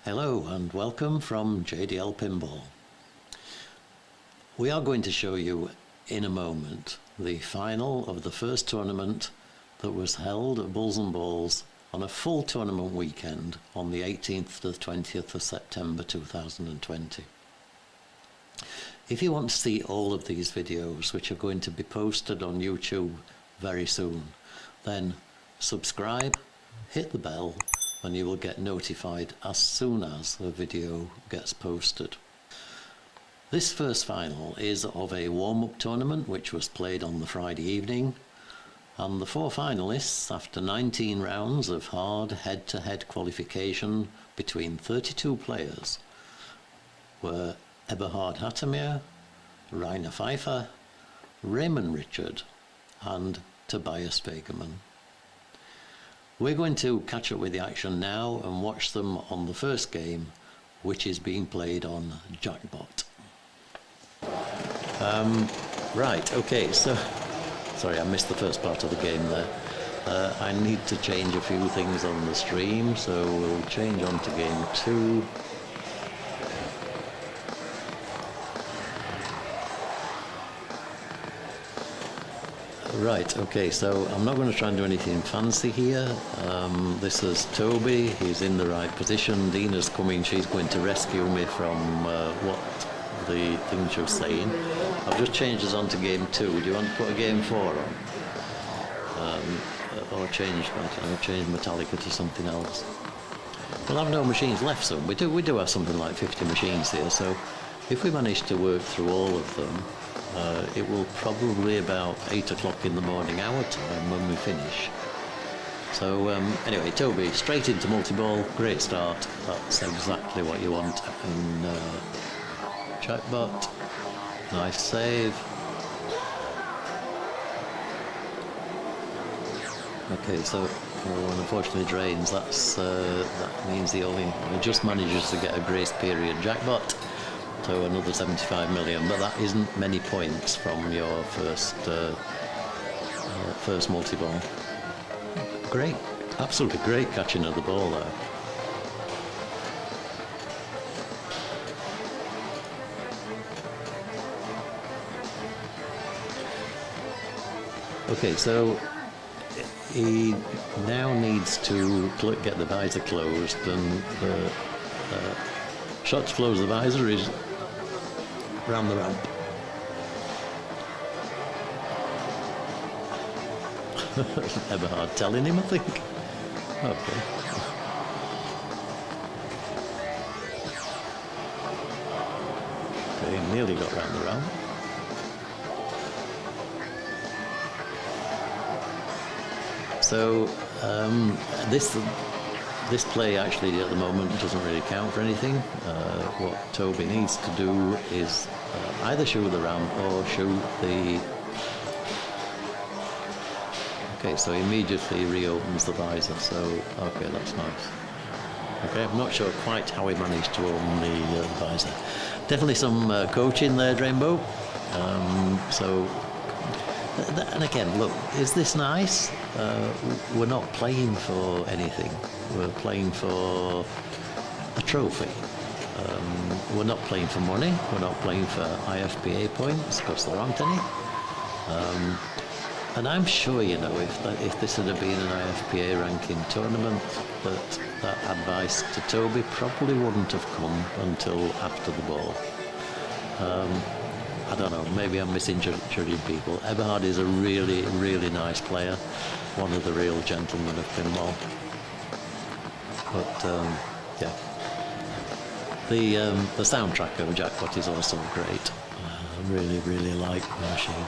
Hello and welcome from JDL Pinball. We are going to show you in a moment the final of the first tournament that was held at Bulls and Balls on a full tournament weekend on the 18th to the 20th of September 2020. If you want to see all of these videos, which are going to be posted on YouTube very soon, then subscribe, hit the bell, and you will get notified as soon as a video gets posted. This first final is of a warm-up tournament which was played on the Friday evening, and the four finalists, after 19 rounds of hard head-to-head qualification between 32 players, were Eberhard Hattemer, Reiner Pfeiffer, Ramon Richard and Tobias Wagemann. We're going to catch up with the action now and watch them on the first game, which is being played on JackBot. Right, okay, so sorry, I missed the first part of the game there. I need to change a few things on the stream, so we'll change on to game 2. Right, okay, so I'm not going to try and do anything fancy here. This is Toby, he's in the right position. Dina's coming, she's going to rescue me from what the thing she was saying. I've just changed us on to game 2. Do you want to put a game 4 on? Or change Metallica to something else? We'll have no machines left soon. We do have something like 50 machines here, so if we manage to work through all of them, it will probably about 8 o'clock in the morning our time when we finish. So anyway, Toby, straight into multi-ball, great start. That's exactly what you want. And JackBot, nice save. Okay, so unfortunately drains. That means he just manages to get a grace period. JackBot. So another 75 million, but that isn't many points from your first multi-ball. Great, absolutely great catching of the ball there. Okay, so he now needs to get the visor closed, and the shot to close the visor is round the ramp. Eberhard telling him, I think. Okay. Okay, nearly got round the ramp. So this play actually at the moment doesn't really count for anything. What Toby needs to do is either shoot the ramp or shoot the... Okay, so he immediately reopens the visor, so okay, that's nice. Okay, I'm not sure quite how he managed to open the visor. Definitely some coaching there, Rainbow. And again, look, is this nice? We're not playing for anything. We're playing for a trophy. We're not playing for money. We're not playing for IFPA points, because there aren't any. And I'm sure, you know, if this had been an IFPA ranking tournament, that advice to Toby probably wouldn't have come until after the ball. I don't know, maybe I'm misjudging people. Eberhard is a really, really nice player, one of the real gentlemen of pinball. But yeah, the soundtrack of JackBot is also great. I really, really like the machine.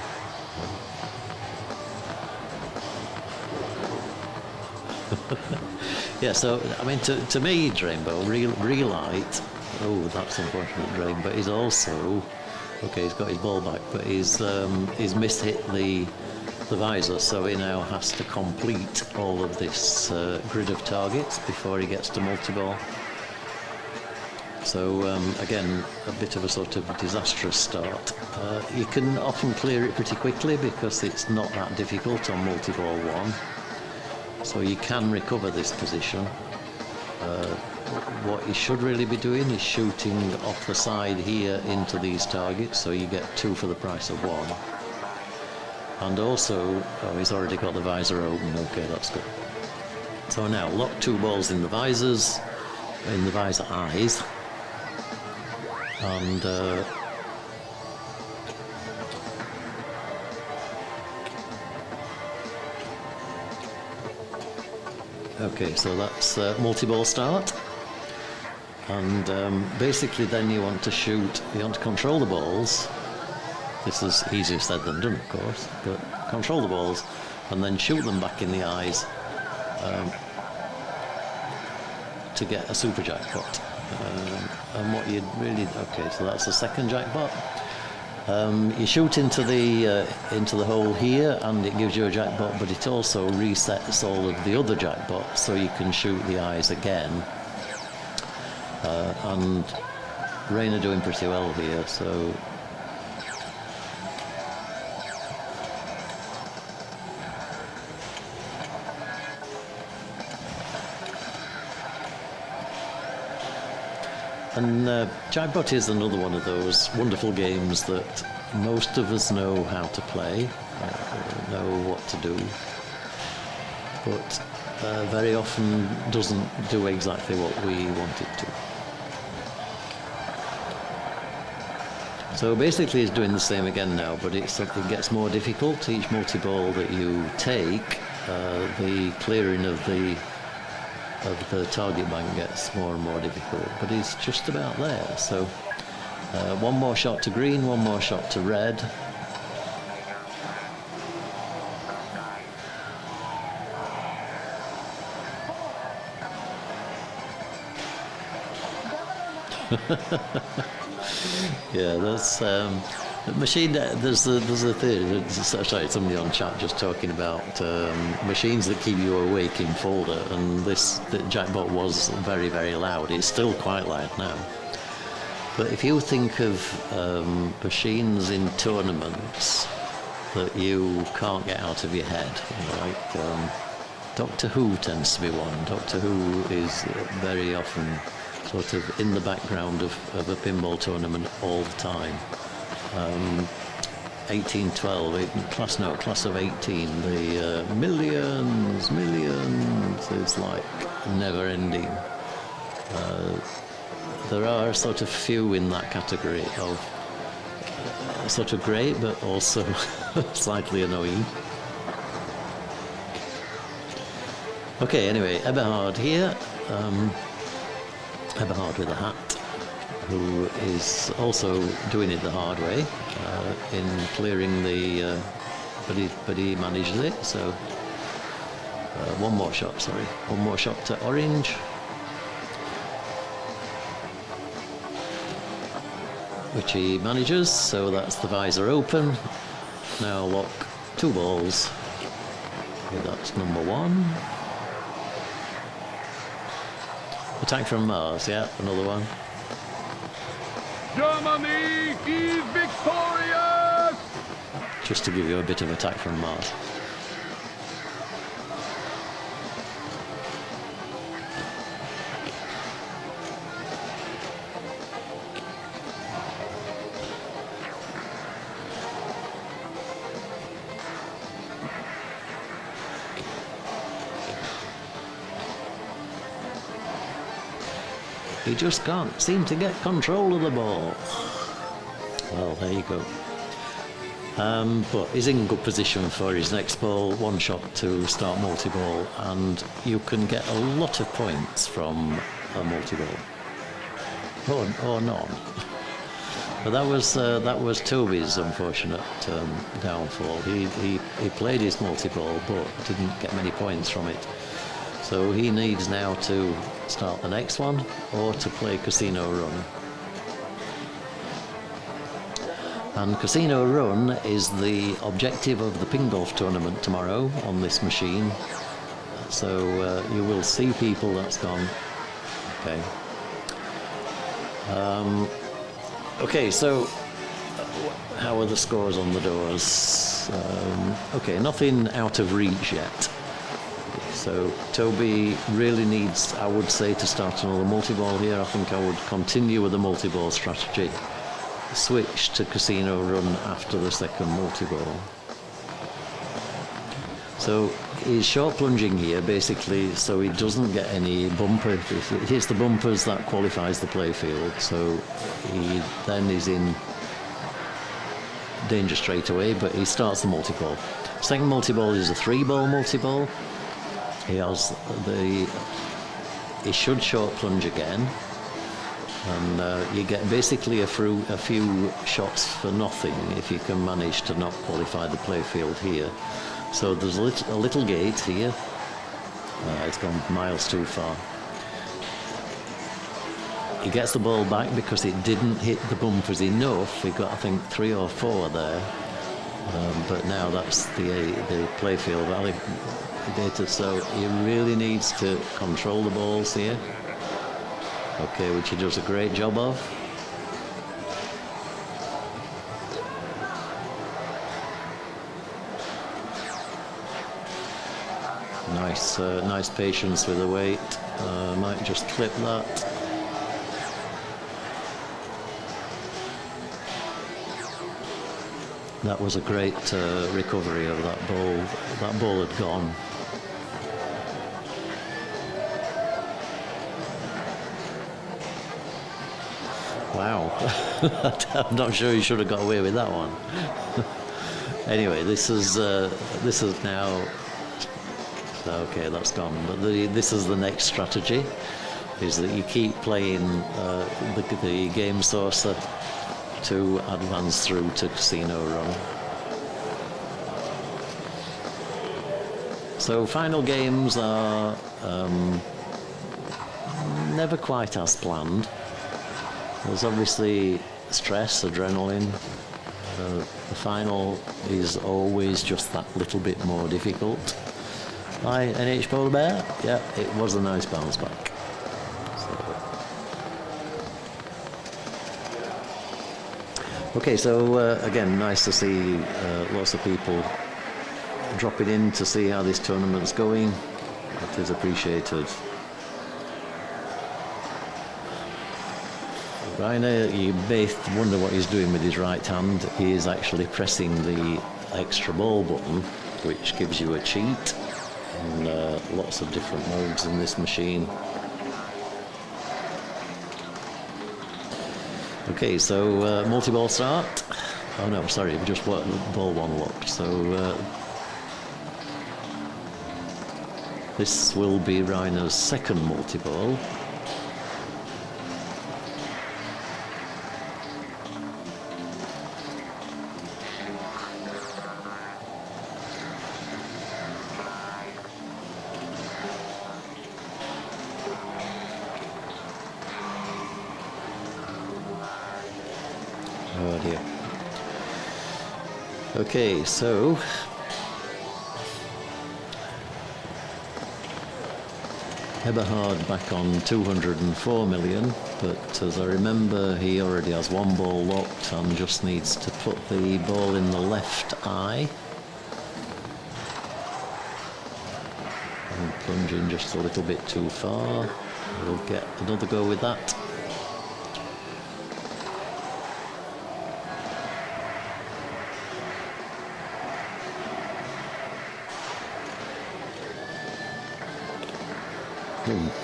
Yeah, so I mean, to me, Drainbow, Relight. Oh, that's unfortunate, Drain, but he's also. Okay, he's got his ball back, but he's mishit the visor, so he now has to complete all of this grid of targets before he gets to multi-ball. So again, a bit of a sort of disastrous start. You can often clear it pretty quickly because it's not that difficult on multi-ball 1. So you can recover this position. what you should really be doing is shooting off the side here into these targets, so you get 2 for the price of 1. And also, oh, he's already got the visor open. Okay, that's good. So now lock 2 balls in the visors, in the visor eyes, and okay, so that's multi-ball start, and basically then you want to shoot, you want to control the balls. This is easier said than done, of course, but control the balls and then shoot them back in the eyes to get a super jackpot. And what you'd really, okay, so that's the second jackpot. You shoot into the hole here and it gives you a jackpot, but it also resets all of the other jackpots, so you can shoot the eyes again. And Reiner doing pretty well here, so and JackBot is another one of those wonderful games that most of us know how to play, know what to do, but very often doesn't do exactly what we want it to. So basically it's doing the same again now, but it gets more difficult. Each multi-ball that you take, the clearing of the target bank gets more and more difficult, but it's just about there. So 1 more shot to green, 1 more shot to red. Yeah, that's machine. There's a theory. Sorry, somebody on chat just talking about machines that keep you awake in Fulda, and the JackBot was very, very loud. It's still quite loud now. But if you think of machines in tournaments that you can't get out of your head, like Doctor Who tends to be one. Doctor Who is very often sort of in the background of a pinball tournament all the time. 1812, class of 18, the millions, it's like never ending. There are sort of few in that category of sort of great, but also slightly annoying. Okay, anyway, Eberhard here. Eberhard with a hat, who is also doing it the hard way in clearing the, but he manages it. So 1 more shot, one more shot to orange, which he manages. So that's the visor open. Now lock 2 balls. Okay, that's number 1. Attack from Mars, yeah, another one. Germany is victorious! Just to give you a bit of attack from Mars. He just can't seem to get control of the ball. Well, there you go. But he's in good position for his next ball. 1 shot to start multi-ball, and you can get a lot of points from a multi-ball. Or none. But that was Toby's unfortunate downfall. He played his multi-ball, but didn't get many points from it. So he needs now to start the next one, or to play Casino Run. And Casino Run is the objective of the ping golf tournament tomorrow on this machine. So you will see people. That's gone. Okay. Okay, so how are the scores on the doors? Okay, nothing out of reach yet. So Toby really needs, I would say, to start another multi-ball here. I think I would continue with the multi-ball strategy. Switch to casino run after the second multi-ball. So he's short plunging here basically so he doesn't get any bumper. If it hits the bumpers, that qualifies the playfield. So he then is in danger straight away, but he starts the multi-ball. Second multi-ball is a 3-ball multi-ball. He should short plunge again, and you get basically a few shots for nothing if you can manage to not qualify the playfield here. So there's a little gate here. It's gone miles too far. He gets the ball back because it didn't hit the bumpers enough. He got, I think, 3 or 4 there. But now that's the playfield validated, so he really needs to control the balls here. Okay, which he does a great job of. Nice patience with the weight. Might just clip that. That was a great recovery of that ball. That ball had gone. Wow. I'm not sure he should have got away with that one. Anyway, this is now. Okay, that's gone. But this is the next strategy: is that you keep playing the game saucer to advance through to casino run. So final games are never quite as planned. There's obviously stress, adrenaline. The final is always just that little bit more difficult. Hi, NH Polar Bear. Yeah, it was a nice bounce back. Okay, so again, nice to see lots of people dropping in to see how this tournament's going. That is appreciated. Reiner, you both wonder what he's doing with his right hand. He is actually pressing the extra ball button, which gives you a cheat, and lots of different modes in this machine. Okay, so multi-ball start. Oh no, sorry, we just ball 1 locked. So this will be Reiner's second multi-ball. Oh dear. Okay, so Eberhard back on 204 million, but as I remember, he already has 1 ball locked and just needs to put the ball in the left eye. And plunging just a little bit too far. We'll get another go with that.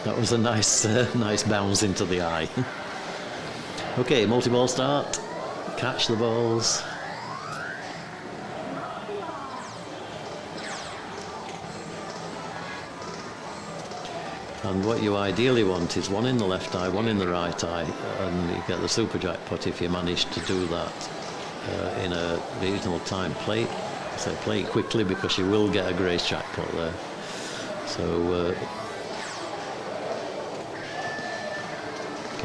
That was a nice bounce into the eye. Okay, multi-ball start. Catch the balls. And what you ideally want is 1 in the left eye, 1 in the right eye, and you get the super jackpot if you manage to do that in a reasonable time. Play it quickly because you will get a grace jackpot there. So.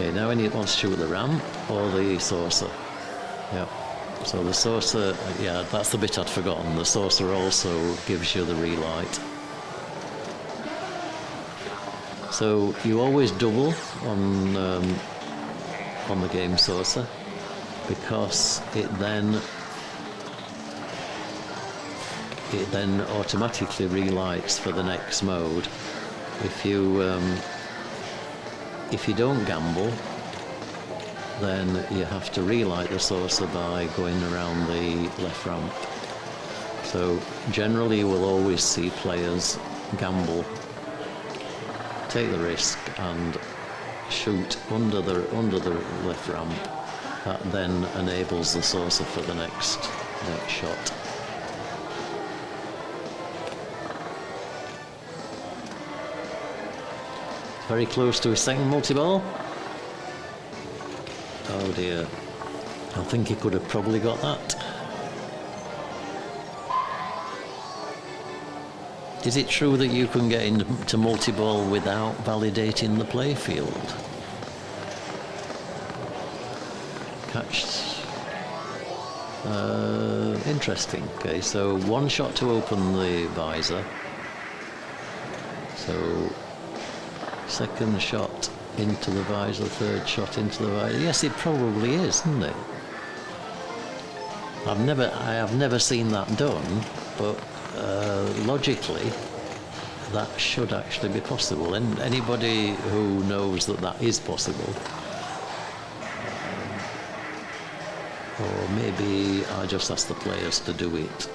Okay, now he wants to shoot the ramp or the saucer. Yeah. So the saucer, yeah, that's the bit I'd forgotten. The saucer also gives you the relight. So you always double on the game saucer because it then it then automatically relights for the next mode. If you don't gamble, then you have to relight the saucer by going around the left ramp. So generally you will always see players gamble, take the risk and shoot under the left ramp. That then enables the saucer for the next shot. Very close to his second multi-ball. Oh dear. I think he could have probably got that. Is it true that you can get into multi-ball without validating the playfield? Catch. Interesting. Okay, so one shot to open the visor. So second shot into the visor, third shot into the visor. Yes, it probably is, isn't it? I have never seen that done, but logically that should actually be possible. And anybody who knows that is possible, or maybe I just ask the players to do it.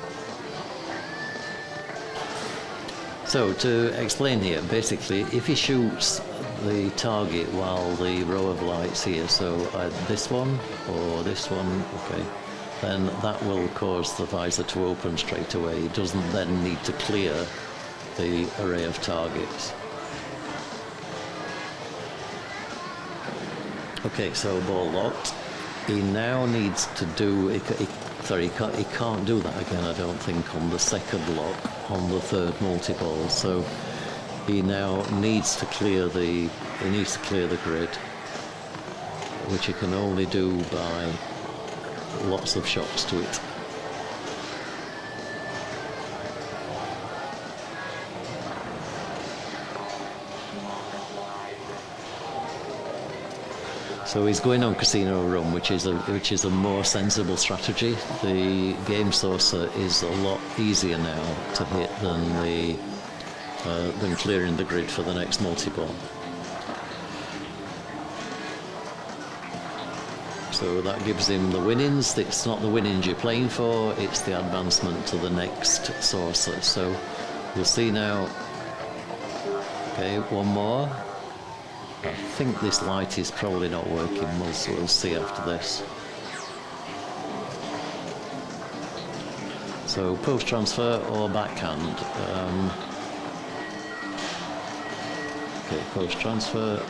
So to explain here, basically, if he shoots the target while the row of lights here, so this one or this one, okay, then that will cause the visor to open straight away. It doesn't then need to clear the array of targets. Okay, so ball locked. He now needs to do, he can't do that again, I don't think, on the second lock, on the third multi-ball. So he now needs to clear the grid, which he can only do by lots of shots to it. So he's going on Casino Run, which is a more sensible strategy. The game saucer is a lot easier now to hit than clearing the grid for the next multi-ball. So that gives him the winnings. It's not the winnings you're playing for, it's the advancement to the next saucer. So we'll see now. Okay, one more. I think this light is probably not working. We'll see after this. So post transfer or backhand. Okay, post transfer.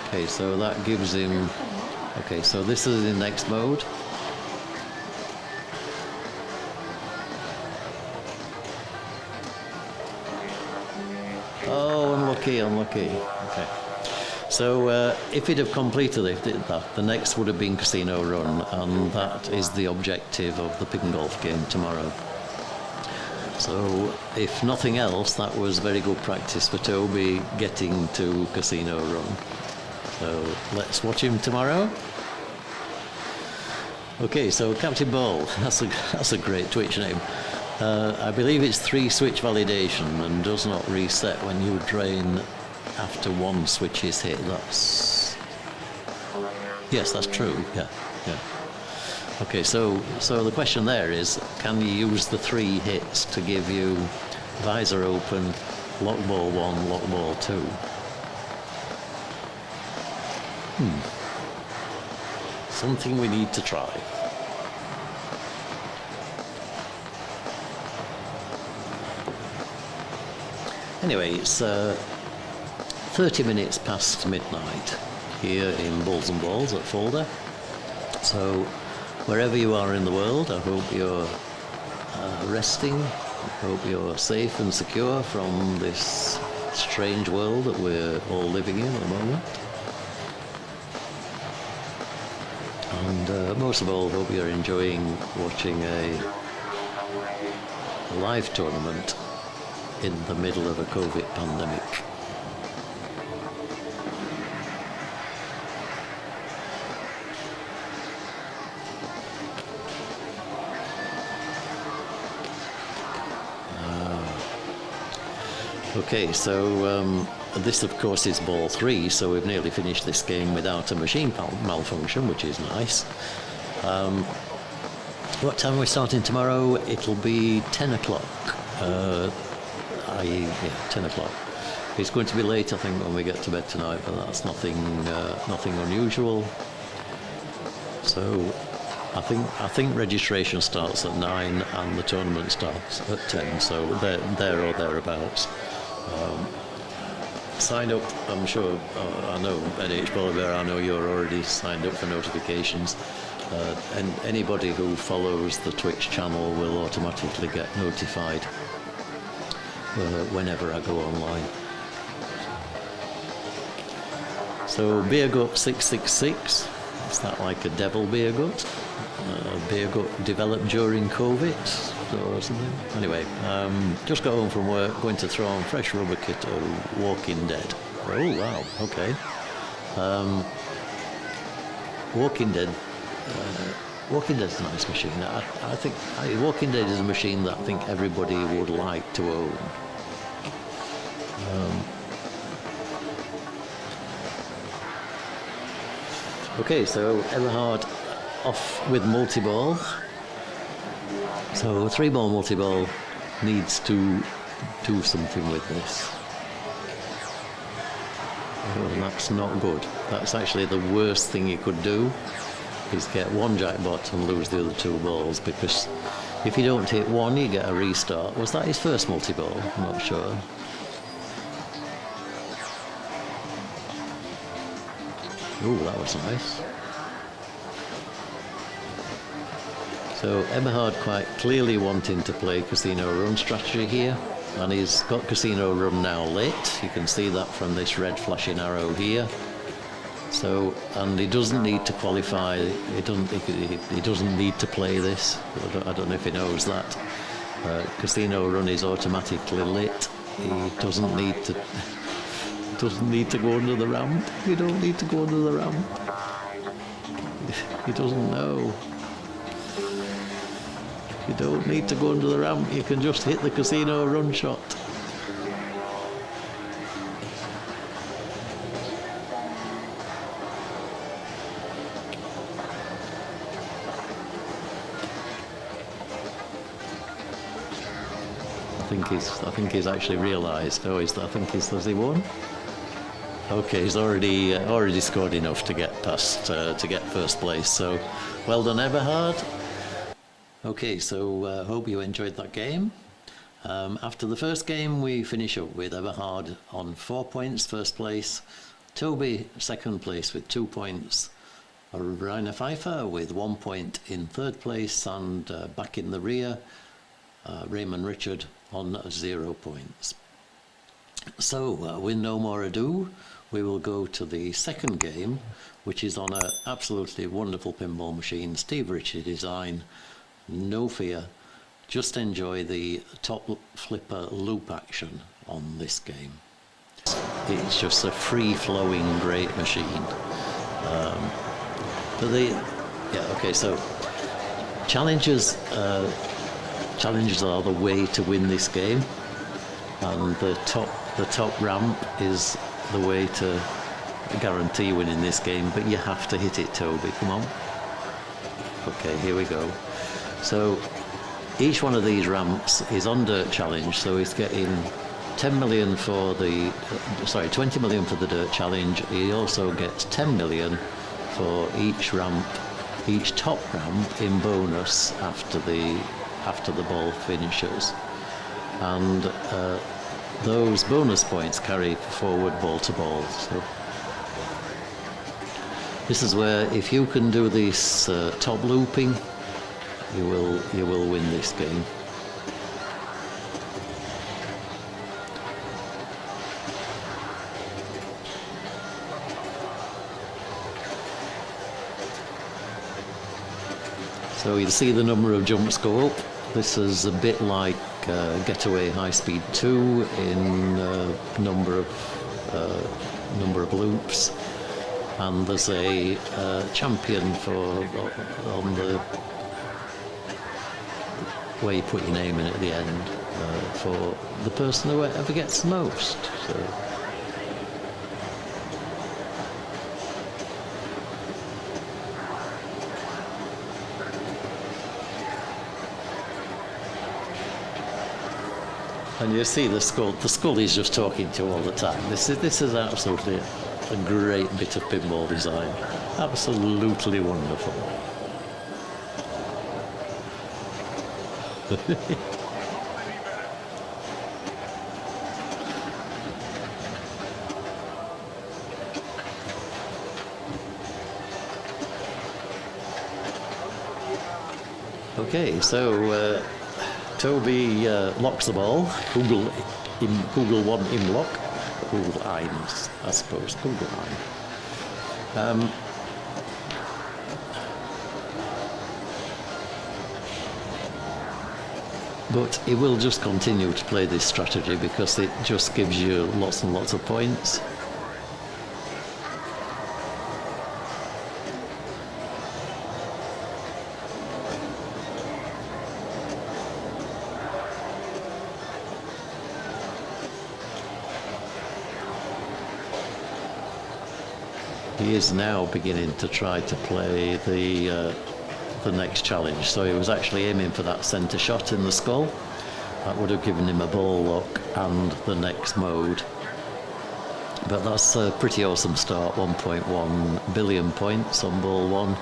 Okay, so that gives him. Okay, so this is in next mode. Oh, unlucky. Okay. So if he'd have completed that, the next would have been Casino Run, and that is the objective of the pin golf game tomorrow. So if nothing else, that was very good practice for Toby getting to Casino Run. So let's watch him tomorrow. Okay, so Captain Ball, that's a great Twitch name. I believe it's 3 switch validation and does not reset when you drain after one switch is hit. Yes, that's true. Yeah. Okay, so the question there is, can you use the 3 hits to give you visor open, lock ball 1, lock ball 2? Something we need to try. Anyway, it's 30 minutes past midnight here in Bulls and Balls at Fulda. So wherever you are in the world, I hope you're resting. I hope you're safe and secure from this strange world that we're all living in at the moment. And most of all, hope you're enjoying watching a live tournament in the middle of a COVID pandemic. Okay, so this of course is ball 3, so we've nearly finished this game without a machine malfunction, which is nice. What time are we starting tomorrow? It'll be 10 o'clock. 10 o'clock. It's going to be late, I think, when we get to bed tonight, but that's nothing unusual. So I think registration starts at 9 and the tournament starts at 10, so there or thereabouts. Sign up, I'm sure, I know NH Polar Bear, I know you're already signed up for notifications. And anybody who follows the Twitch channel will automatically get notified whenever I go online. So beer gut 666, is that like a devil beer gut? Beer gut developed during COVID or something? Anyway, just got home from work, going to throw on fresh rubber kit of Walking Dead. Oh wow, okay. Walking Dead. Walking Dead's a nice machine. I think Walking Dead is a machine that I think everybody would like to own. Okay, so Eberhard off with multi-ball. So 3-ball multi-ball needs to do something with this. Oh, that's not good. That's actually the worst thing you could do, is get one JackBot and lose the other 2 balls, because if you don't hit one, you get a restart. Was that his first multi-ball? I'm not sure. Ooh, that was nice. So Eberhard quite clearly wanting to play Casino Run strategy here, and he's got Casino Run now lit. You can see that from this red flashing arrow here. So, and he doesn't need to qualify. He doesn't need to play this. I don't know if he knows that. Casino Run is automatically lit. He doesn't need to. Doesn't need to go under the ramp. You don't need to go under the ramp. He doesn't know. You don't need to go under the ramp. You can just hit the Casino Run shot. I think he's actually realised. Has he won? Okay, he's already scored enough to get past to get first place. So, well done, Eberhard. Okay, so hope you enjoyed that game. After the first game, we finish up with Eberhard on 4 points, first place. Toby, second place with 2 points. Reiner Pfeiffer with 1 point in third place, and back in the rear, Ramon Richard on 0 points. So, with no more ado, we will go to the second game, which is on an absolutely wonderful pinball machine, Steve Ritchie design. No fear, just enjoy the top flipper loop action on this game. It's just a free-flowing, great machine. So challenges are the way to win this game, and the top ramp is the way to guarantee winning this game, but you have to hit it, Toby. Come on. Okay, here we go. So each one of these ramps is on Dirt Challenge, so he's getting 10 million for the 20 million for the Dirt Challenge. He also gets 10 million for each ramp, each top ramp in bonus after the ball finishes, and those bonus points carry forward ball to ball. So this is where, if you can do this top looping, you will win this game. So you'll see the number of jumps go up. This is a bit like Getaway High Speed 2 in number of loops, and there's a champion on the where you put your name in at the end. for the person who ever gets the most. So. And you see the skull is just talking to you all the time. This is absolutely a great bit of pinball design. Absolutely wonderful. Okay, so Toby locks the ball. Google one in lock. Google ein, I suppose. Google ein. But he will just continue to play this strategy because it just gives you lots and lots of points. He is now beginning to try to play the next challenge. So he was actually aiming for that centre shot in the skull. That would have given him a ball lock and the next mode. But that's a pretty awesome start. 1.1 billion points on ball one.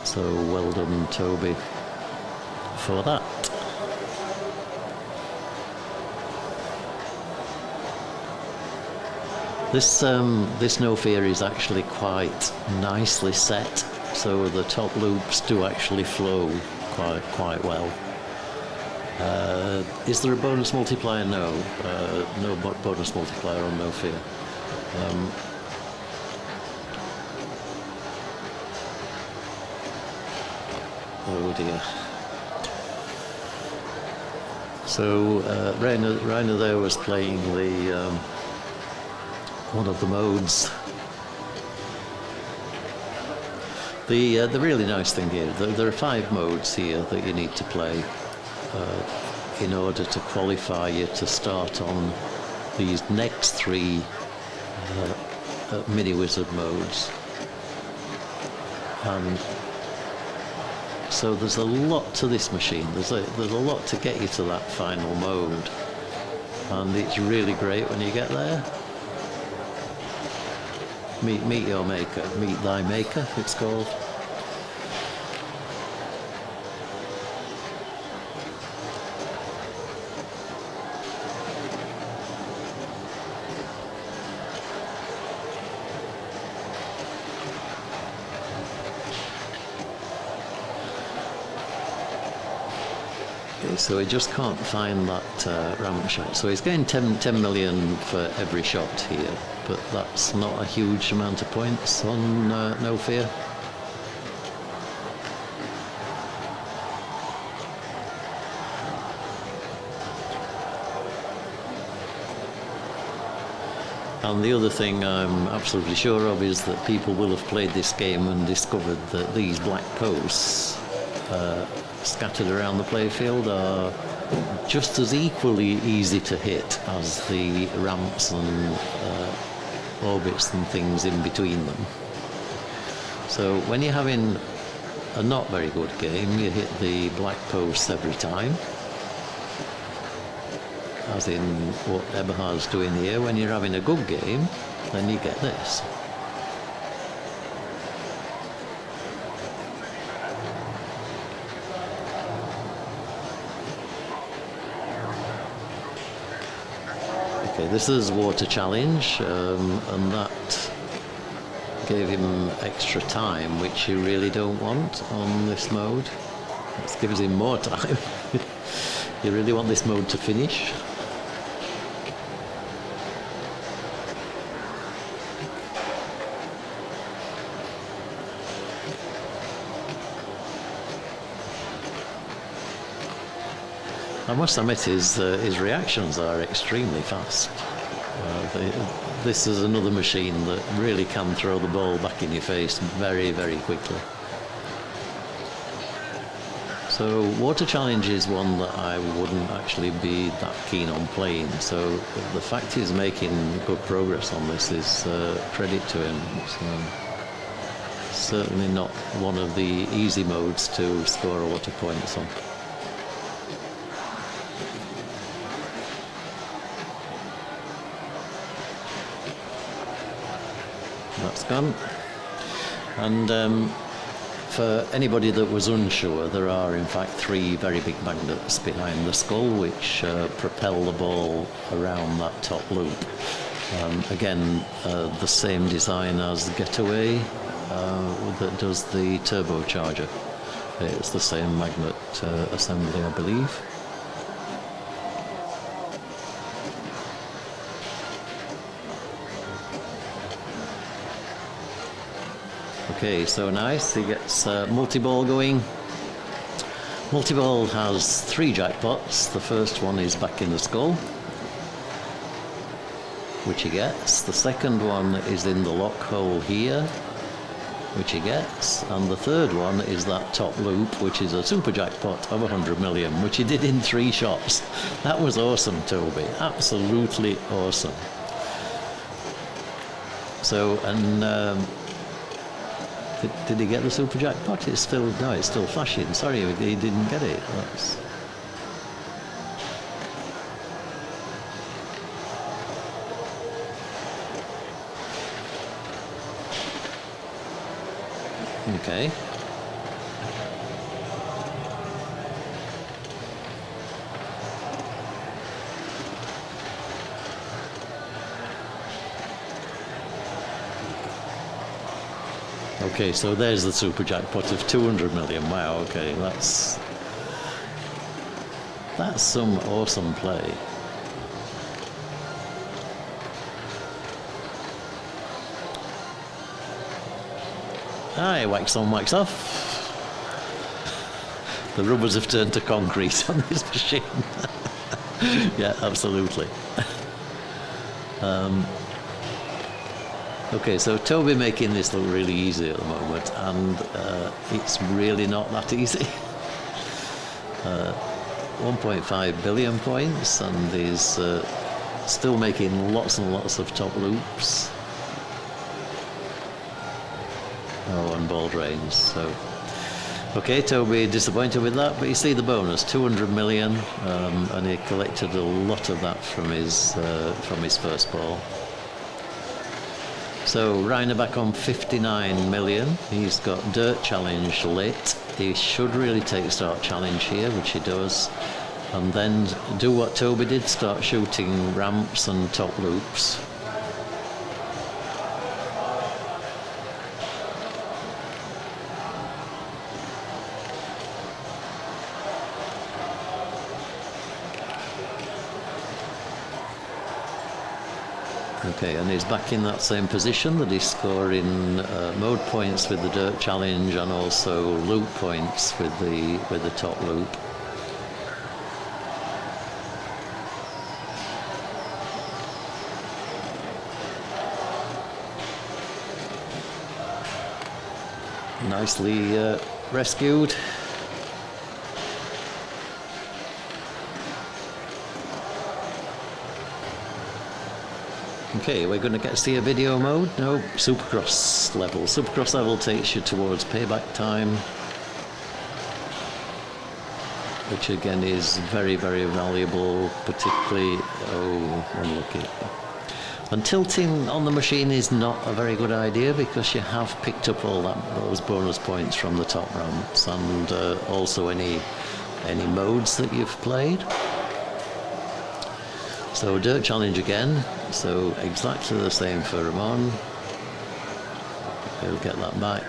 So well done, Toby, for that. This No Fear is actually quite nicely set, so the top loops do actually flow quite well. Is there a bonus multiplier? No, no bonus multiplier on No Fear. Oh dear. So Reiner there was playing the one of the modes. The really nice thing here, there are 5 modes here that you need to play in order to qualify you to start on these next 3 mini wizard modes. And so there's a lot to this machine. There's a lot to get you to that final mode, and it's really great when you get there. Meet your maker, meet thy maker, it's called. Okay, so he just can't find that ramp shot. So he's getting 10 million for every shot here, but that's not a huge amount of points on No Fear. And the other thing I'm absolutely sure of is that people will have played this game and discovered that these black posts scattered around the playfield are just as equally easy to hit as the ramps and orbits and things in between them. So when you're having a not very good game, you hit the black posts every time, as in what Eberhard's doing here. When you're having a good game, then you get this. Okay, this is water challenge, and that gave him extra time, which you really don't want on this mode. It gives him more time. You really want this mode to finish. I must admit his reactions are extremely fast. This is another machine that really can throw the ball back in your face very, very quickly. So Water Challenge is one that I wouldn't actually be that keen on playing. So the fact he's making good progress on this is credit to him. It's certainly not one of the easy modes to score a lot of points on. That's gone. And for anybody that was unsure, there are in fact 3 very big magnets behind the skull which propel the ball around that top loop. Again, the same design as Getaway that does the turbocharger. It's the same magnet assembly, I believe. Okay, so nice, he gets multi-ball going. Multi-ball has 3 jackpots. The first one is back in the skull, which he gets. The second one is in the lock hole here, which he gets. And the third one is that top loop, which is a super jackpot of 100 million, which he did in 3 shots. That was awesome, Toby. Absolutely awesome. So, and did he get the super jackpot? It's still, no, it's still flashing. Sorry, he didn't get it. That's... Okay. Okay, so there's the super jackpot of 200 million. Wow, okay, that's some awesome play. Aye, wax on, wax off. The rubbers have turned to concrete on this machine. Yeah, absolutely. Okay, so Toby making this look really easy at the moment, and it's really not that easy. 1.5 billion points, and he's still making lots and lots of top loops. Oh, and ball drains. So, okay, Toby disappointed with that, but you see the bonus, 200 million, and he collected a lot of that from his first ball. So Reiner back on 59 million. He's got Dirt Challenge lit. He should really take Start Challenge here, which he does, and then do what Toby did, start shooting ramps and top loops. Okay, and he's back in that same position that he's scoring mode points with the Dirt Challenge and also loop points with the top loop. Nicely rescued. Okay, we're going to get to see a video mode. No, Supercross level. Supercross level takes you towards payback time, which again is very, very valuable, particularly, oh, unlucky. And tilting on the machine is not a very good idea because you have picked up all those bonus points from the top ramps and also any modes that you've played. So Dirt Challenge again, so exactly the same for Ramon. He'll get that back.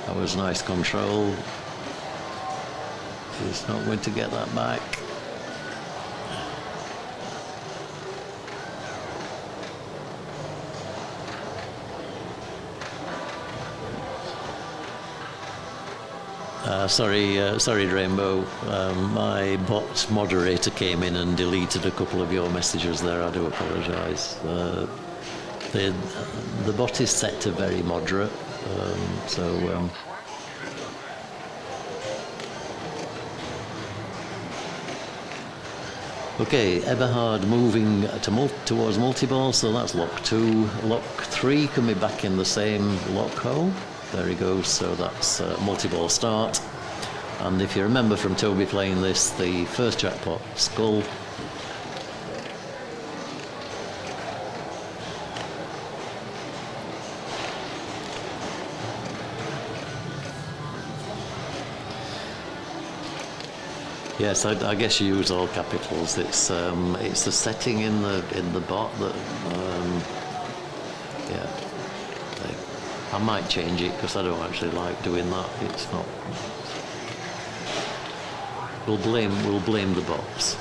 That was nice control. He's not going to get that back. Sorry, Rainbow. My bot moderator came in and deleted a couple of your messages there. I do apologise. The bot is set to very moderate, so. Okay, Eberhard moving towards multi-ball, so that's lock 2. Lock 3 can be back in the same lock hole. There he goes, so that's multi-ball start. And if you remember from Toby playing this, the first jackpot, skull. Yes, I guess you use all capitals. It's the setting in the bot that yeah. I might change it because I don't actually like doing that. It's not. We'll blame the bots.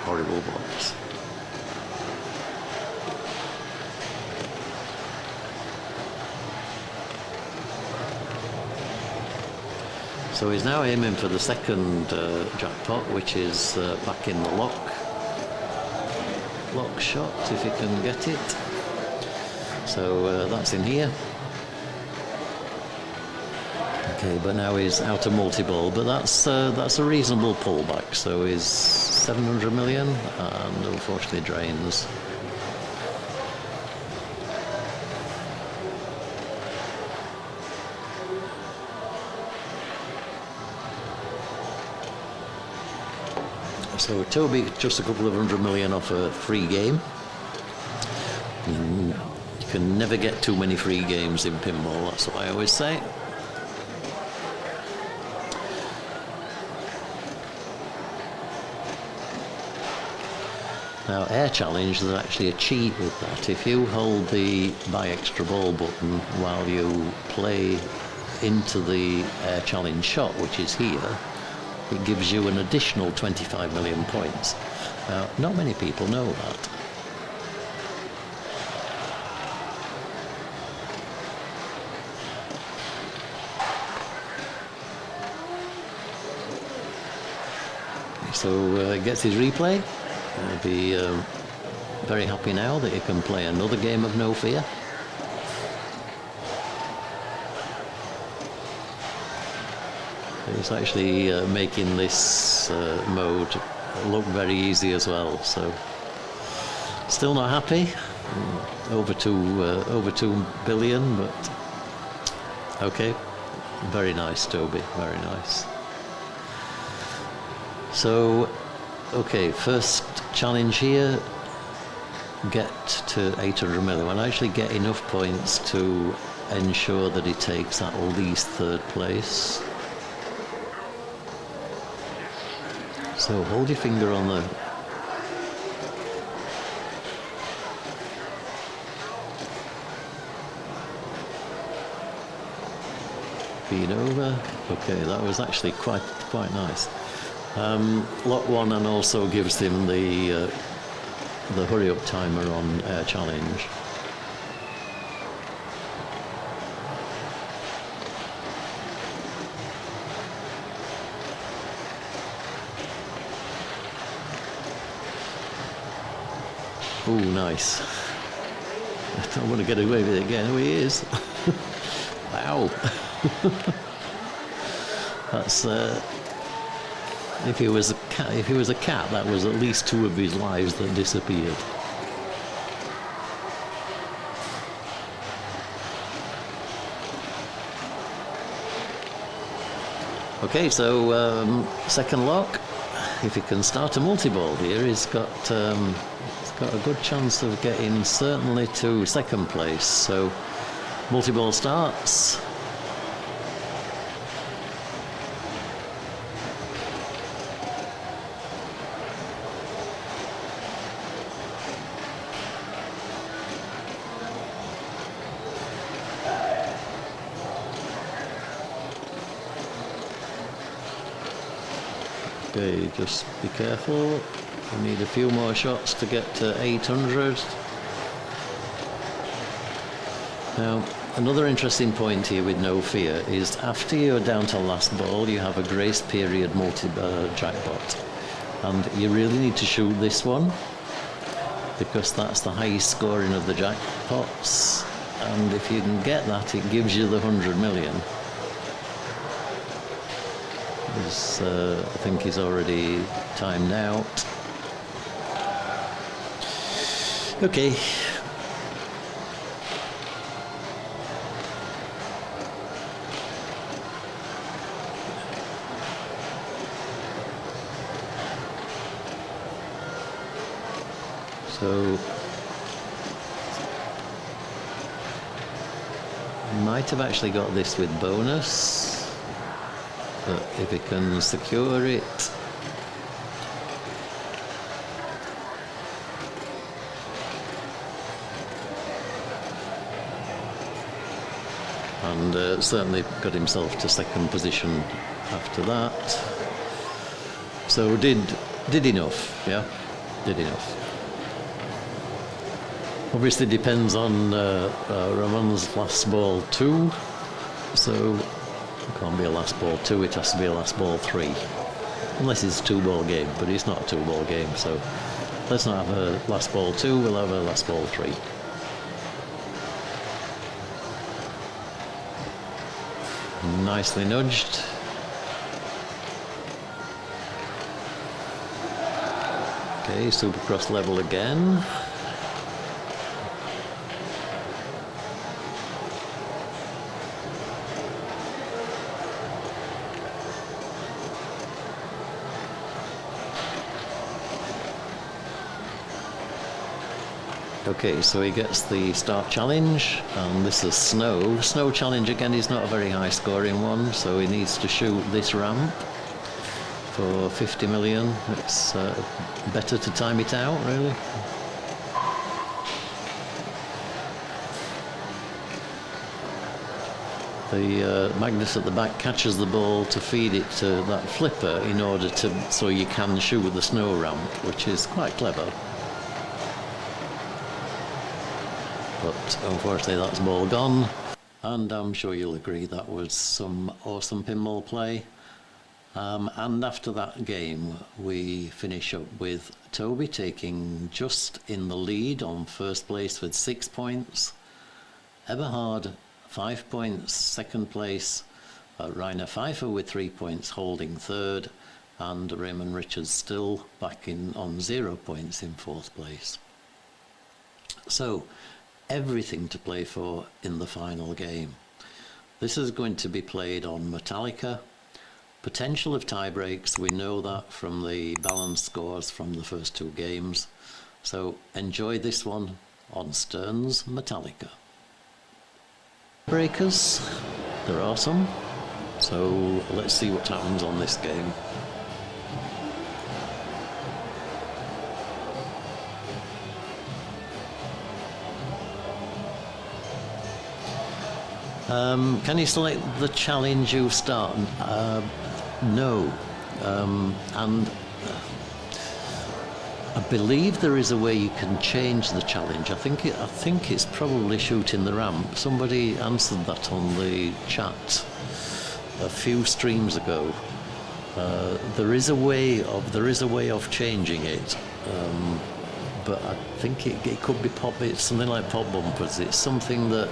Horrible bots. So he's now aiming for the second jackpot, which is back in the lock shot, if he can get it. So that's in here. Okay, but now he's out of multi-ball, but that's a reasonable pullback. So he's 700 million, and unfortunately drains. So Toby just a couple of 100 million off a free game. You can never get too many free games in pinball, that's what I always say. Now air challenge, there's actually a cheat with that. If you hold the buy extra ball button while you play into the air challenge shot, which is here, it gives you an additional 25 million points. Now, not many people know that. So he gets his replay. He'll be very happy now that he can play another game of No Fear. It's actually making this mode look very easy as well. So, still not happy. Over 2 billion, but okay. Very nice, Toby. Very nice. So, okay, first challenge here. Get to 800 million. And actually get enough points to ensure that he takes at least third place. So hold your finger on the feed over. Okay, that was actually quite nice. Lock 1 and also gives him the hurry up timer on air challenge. Oh, nice. I don't want to get away with it again. Oh, he is. Wow. That's if he was a cat, that was at least 2 of his lives that disappeared. Okay, so second lock. If he can start a multi-ball here, he's got a good chance of getting certainly to second place. So multi-ball starts. Okay, just be careful. We need a few more shots to get to 800. Now, Another interesting point here with No Fear is after you're down to last ball, you have a grace period JackBot. And you really need to shoot this one, because that's the highest scoring of the jackpots. And if you can get that, it gives you the 100 million. I think he's already timed out. Okay. So might have actually got this with bonus, but if he can secure it, and certainly got himself to second position after that. So did enough, yeah, did enough. Obviously depends on Ramon's last ball 2, so it can't be a last ball 2, it has to be a last ball 3. Unless it's a 2-ball game, but it's not a 2-ball game, so let's not have a last ball 2, we'll have a last ball 3. Nicely nudged. Okay, Supercross level again. Okay, so he gets the start challenge, and this is snow. Snow challenge again is not a very high scoring one, so he needs to shoot this ramp for 50 million. It's better to time it out, really. The magnet at the back catches the ball to feed it to that flipper in order to, so you can shoot the snow ramp, which is quite clever. But unfortunately that's ball gone, and I'm sure you'll agree that was some awesome pinball play. And after that game we finish up with Toby taking just in the lead on first place with 6 points, Eberhard 5 points second place, Reiner Pfeiffer with 3 points holding third, and Ramon Richards still back in on 0 points in fourth place. So everything to play for in the final game. This is going to be played on Metallica. Potential of tie breaks, we know that from the balance scores from the first 2 games. So enjoy this one on Stern's Metallica. Breakers, there are some. So let's see what happens on this game. Can you select the challenge you start? No. And I believe there is a way you can change the challenge. I think it's probably shooting the ramp. Somebody answered that on the chat a few streams ago. There is a way of changing it. But I think it could be it's something like pop bumpers. It's something that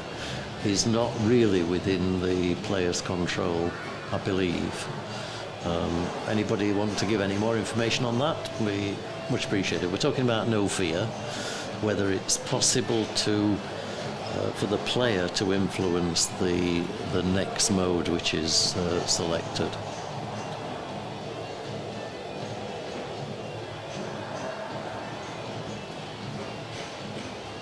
is not really within the player's control, I believe. Anybody want to give any more information on that? We much appreciate it. We're talking about No Fear, whether it's possible to for the player to influence the next mode which is selected.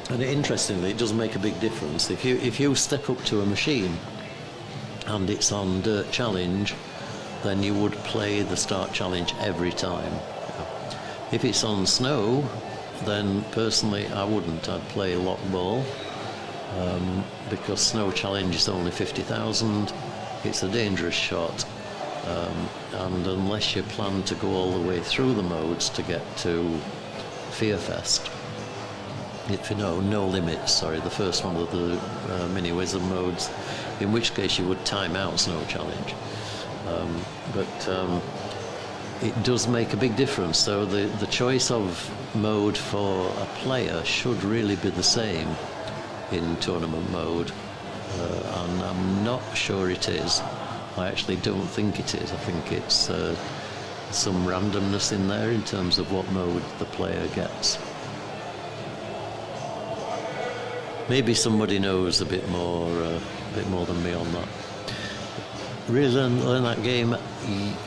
And interestingly, it does make a big difference. If you step up to a machine and it's on Dirt Challenge, then you would play the Start Challenge every time. If it's on Snow, then personally I wouldn't. I'd play Lock Ball, because Snow Challenge is only 50,000. It's a dangerous shot, and unless you plan to go all the way through the modes to get to Fear Fest, if you know, no limits, sorry, the first one of the mini wizard modes, in which case you would time out Snow Challenge. But it does make a big difference. So the choice of mode for a player should really be the same in tournament mode, and I'm not sure it is. I actually don't think it is. I think it's some randomness in there in terms of what mode the player gets. Maybe somebody knows a bit more than me on that. Really learn that game?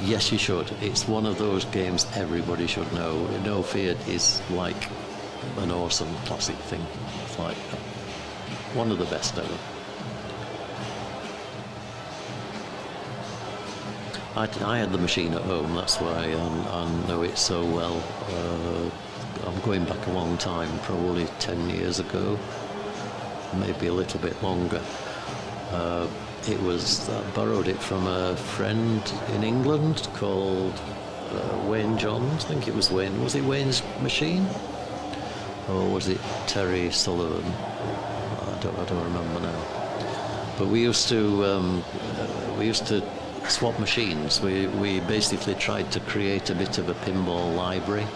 Yes, you should. It's one of those games everybody should know. No Fear is like an awesome classic thing. It's like one of the best ever. I had the machine at home, that's why I know it so well. I'm going back a long time, probably 10 years ago, maybe a little bit longer. It was, I borrowed it from a friend in England called Wayne Johns. I think it was Wayne. Was it Wayne's machine? Or was it Terry Sullivan? I don't remember now. But we used to swap machines. We basically tried to create a bit of a pinball library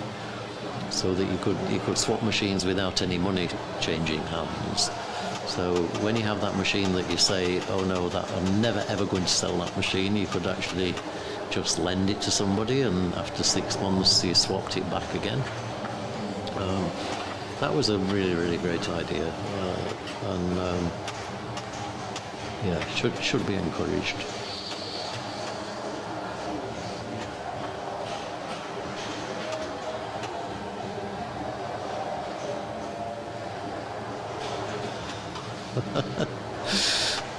so that you could swap machines without any money changing hands. So when you have that machine that you say, oh no, that I'm never ever going to sell that machine, you could actually just lend it to somebody, and after 6 months you swapped it back again. That was a really, really great idea, and yeah, should be encouraged.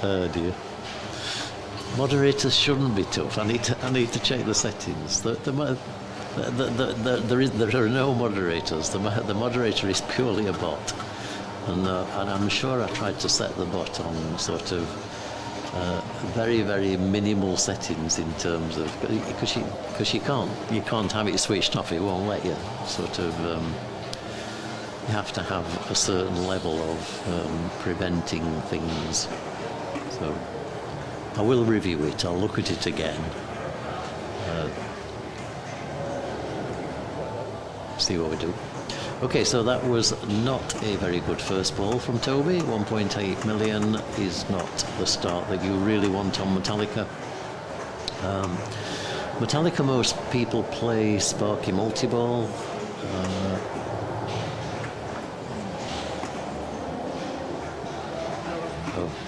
Oh dear. Moderators shouldn't be tough. I need to check the settings. There are no moderators. The moderator is purely a bot, and I'm sure I tried to set the bot on sort of very, very minimal settings in terms of, because you can't have it switched off. It won't let you. Sort of. You have to have a certain level of preventing things. So I will review it. I'll look at it again. See what we do. Okay, so that was not a very good first ball from Toby. 1.8 million is not the start that you really want on Metallica. Metallica, most people play Sparky Multiball.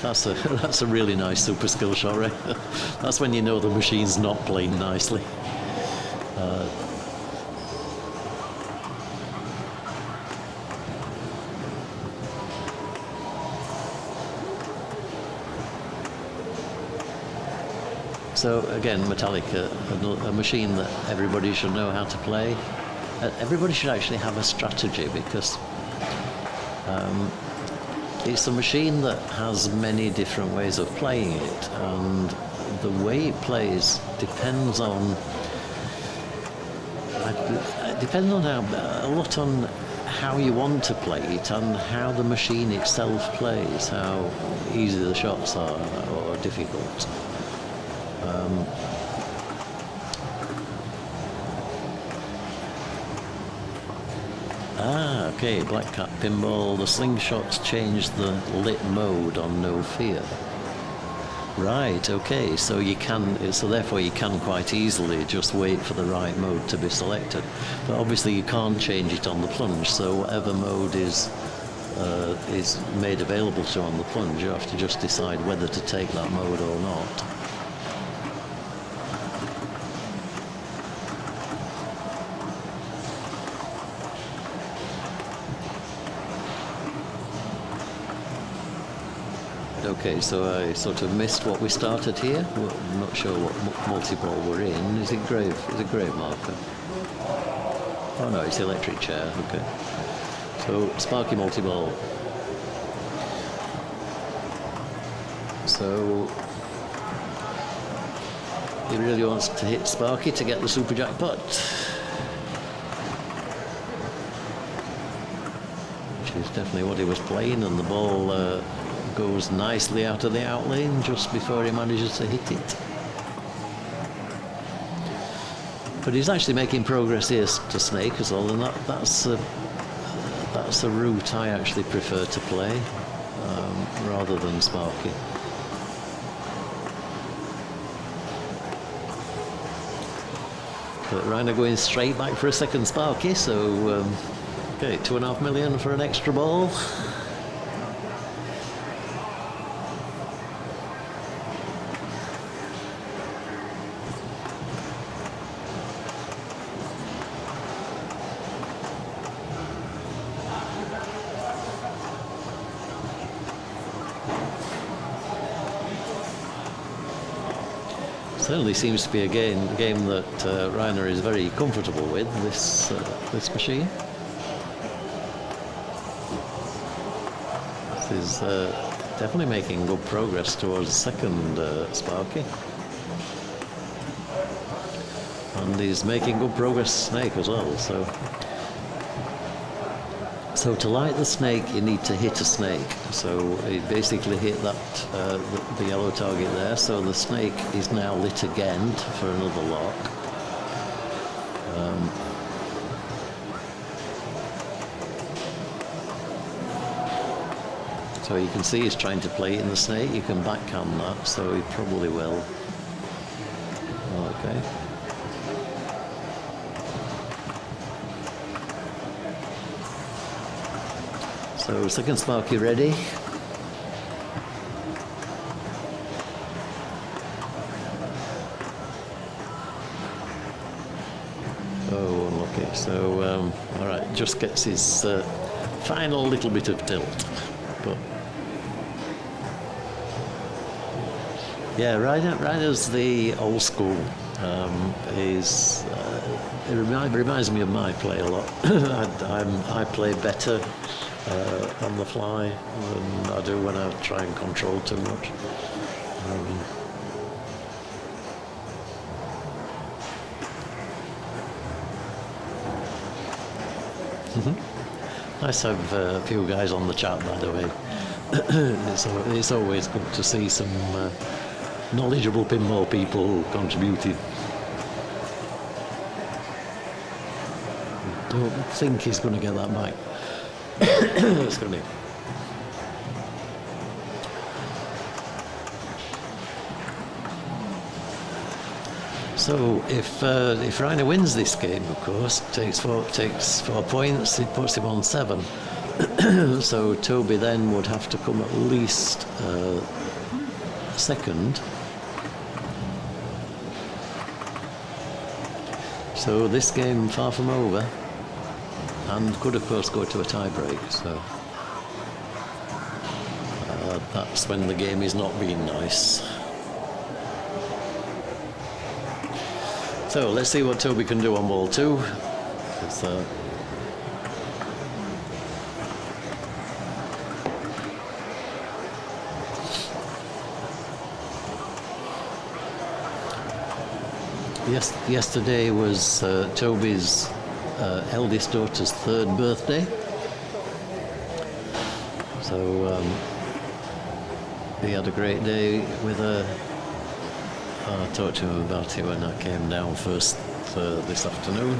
That's a really nice super skill shot, right? That's when you know the machine's not playing nicely. So again, Metallica, a machine that everybody should know how to play. Everybody should actually have a strategy, because it's a machine that has many different ways of playing it, and the way it plays depends on a lot on how you want to play it and how the machine itself plays, how easy the shots are or difficult. Okay, Black Cat Pinball. The slingshots changed the lit mode on No Fear. Right, okay, so therefore you can quite easily just wait for the right mode to be selected. But obviously you can't change it on the plunge, so whatever mode is made available to you on the plunge, you have to just decide whether to take that mode or not. Okay, so I sort of missed what we started here. I'm not sure what multi-ball we're in. Is it grave? Is it grave marker? Oh no, it's electric chair. Okay. So Sparky multi-ball. So he really wants to hit Sparky to get the super jackpot. is definitely what he was playing, and the ball goes nicely out of the out lane just before he manages to hit it. But he's actually making progress here to snake as well, and that's the route I actually prefer to play rather than Sparky. But Reiner going straight back for a second Sparky, so okay, 2.5 million for an extra ball. Certainly seems to be a game that Reiner is very comfortable with, this machine. This is definitely making good progress towards second Sparky. And he's making good progress snake as well, so to light the snake, you need to hit a snake. So he basically hit that the yellow target there. So the snake is now lit again for another lock. So you can see he's trying to play it in the snake. You can backhand that, so he probably will. Okay. So second Sparky ready. Oh, unlucky. So, all right, just gets his final little bit of tilt. But yeah, Reiner's the old school. It reminds me of my play a lot. I play better on the fly than I do when I try and control too much. Nice to have a few guys on the chat, by the way. It's always good to see some knowledgeable pinball people contributing. Don't think he's going to get that back. It's going to be. So if Reiner wins this game, of course, takes 4 points, it puts him on 7. So Toby then would have to come at least second. So this game far from over, and could of course go to a tie break. So that's when the game is not being nice. So let's see what Toby can do on ball 2. Yesterday was Toby's eldest daughter's 3rd birthday. So he had a great day with her. I talked to him about it when I came down first this afternoon.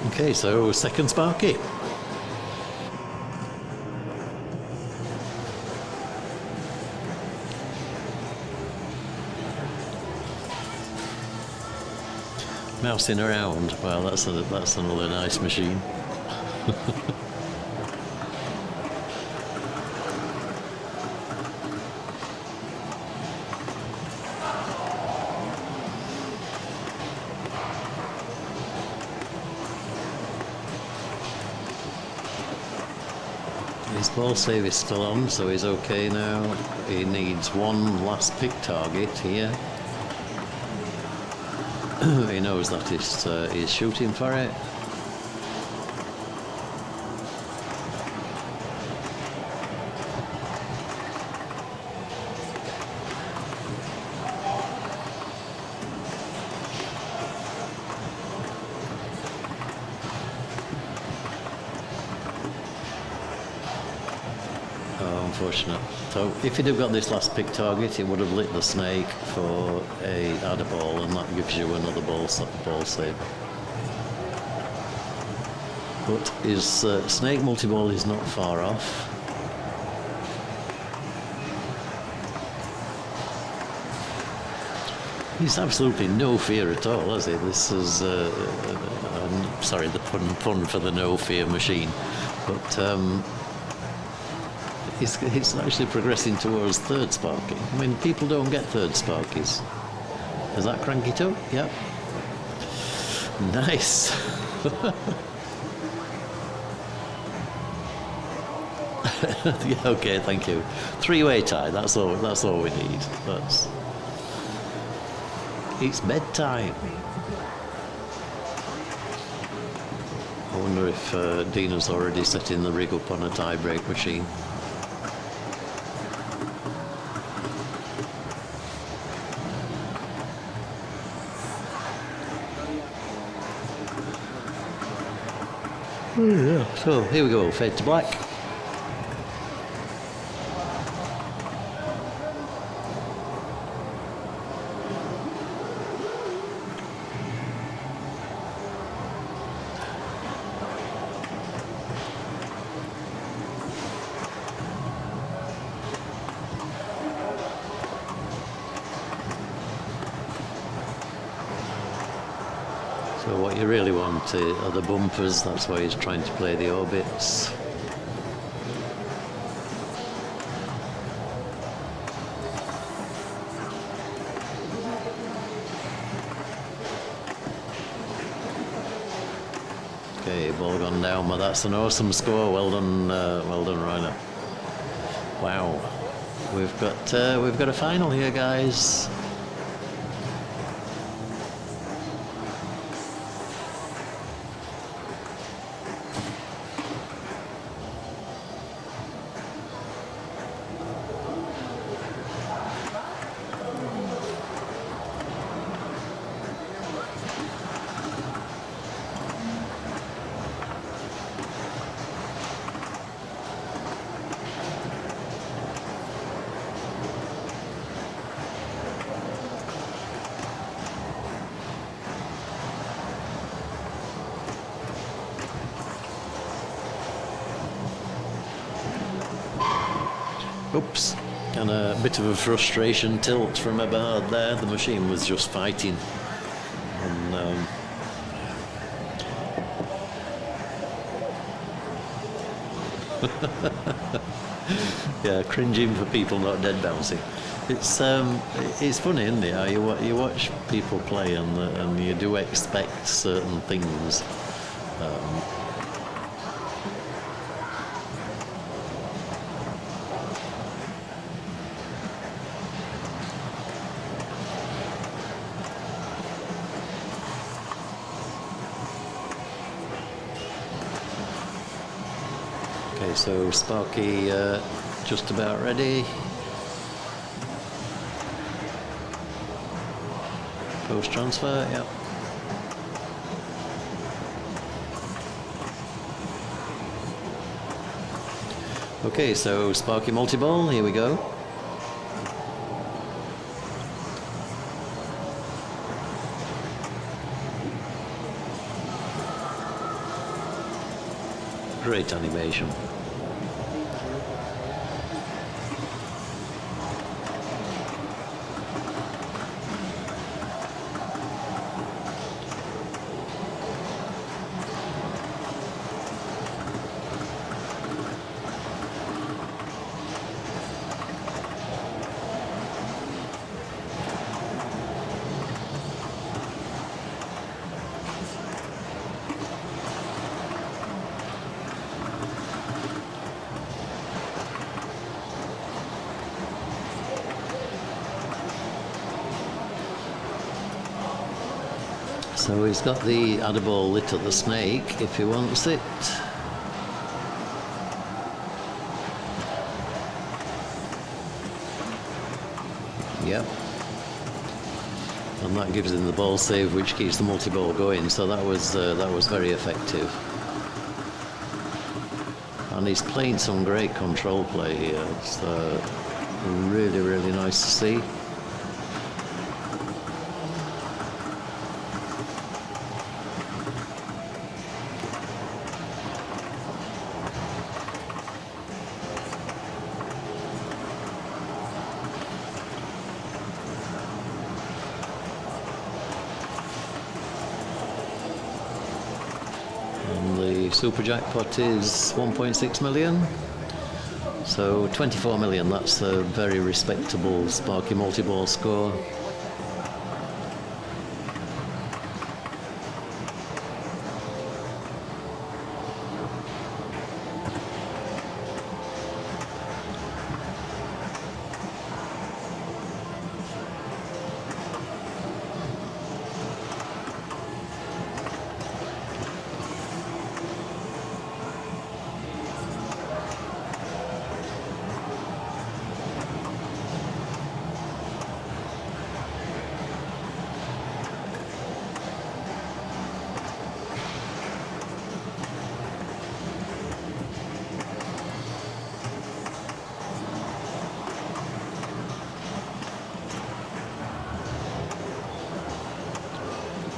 Okay, so second Sparky. Mousing around. Well, that's another nice machine. His ball save is still on, so he's okay now. He needs one last pick target here. He knows that he's shooting for it. unfortunate. So if he'd have got this last pick target, it would have lit the snake for a add a ball, and that gives you another ball save. But his snake multi-ball is not far off. He's absolutely no fear at all, has he? This is, sorry, the pun for the no fear machine, but it's actually progressing towards third sparky. I mean, people don't get third sparkies. Is that cranky too? Yep. Nice. Yeah, okay, thank you. Three-way tie. That's all we need. It's bedtime. I wonder if Dina's already setting the rig up on a tie-break machine. Oh, yeah. So here we go, fade to black. So what you really want are the bumpers, that's why he's trying to play the orbits. Okay, ball gone down, but that's an awesome score. Well done, Reiner. Wow, we've got a final here, guys. Oops, and a bit of a frustration tilt from Eberhard there. The machine was just fighting. And, yeah, cringing for people not dead bouncing. It's funny, isn't it? How you watch people play and you do expect certain things. Okay, so Sparky just about ready. Post transfer, yep. Okay, so Sparky multi-ball, here we go. Great animation. So he's got the adder-ball lit at the snake if he wants it. Yep. And that gives him the ball save, which keeps the multi-ball going. So that was very effective. and he's playing some great control play here. It's really, really nice to see. Super jackpot is 1.6 million, so 24 million, that's a very respectable Sparky multi-ball score.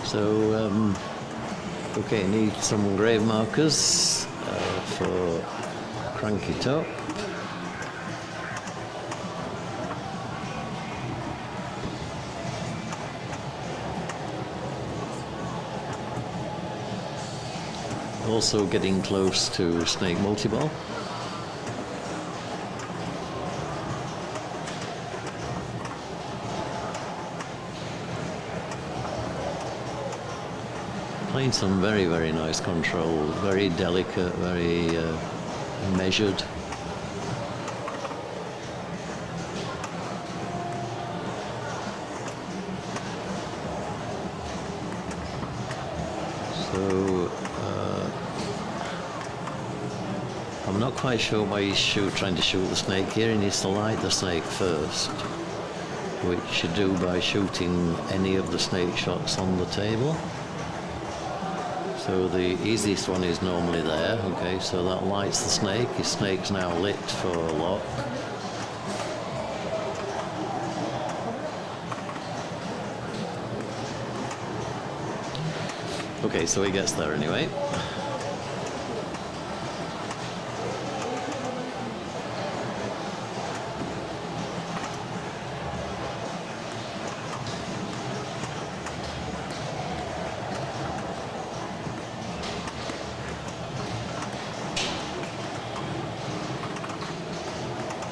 So, okay, need some grave markers for crank it up. Also getting close to snake multi-ball. Playing some very, very nice control, very delicate, very measured. So I'm not quite sure why he's trying to shoot the snake here. He needs to light the snake first, which you do by shooting any of the snake shots on the table. So the easiest one is normally there, okay, so that lights the snake. His snake's now lit for lock. Okay, so he gets there anyway.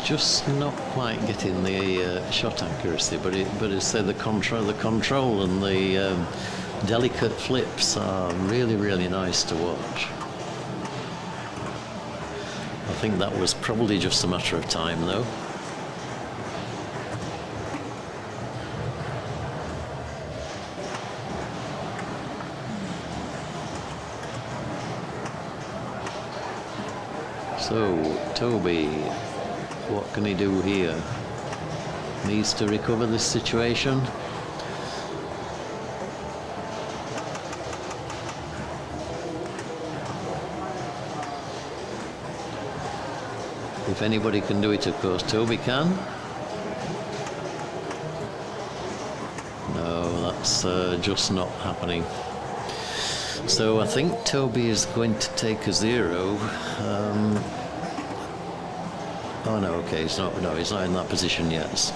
Just not quite getting the shot accuracy, but it's the control and the delicate flips are really, really nice to watch. I think that was probably just a matter of time, though. So, Toby, what can he do here? Needs to recover this situation. If anybody can do it, of course, Toby can. No, that's just not happening. So I think Toby is going to take a 0. Oh no, okay, he's not in that position yet.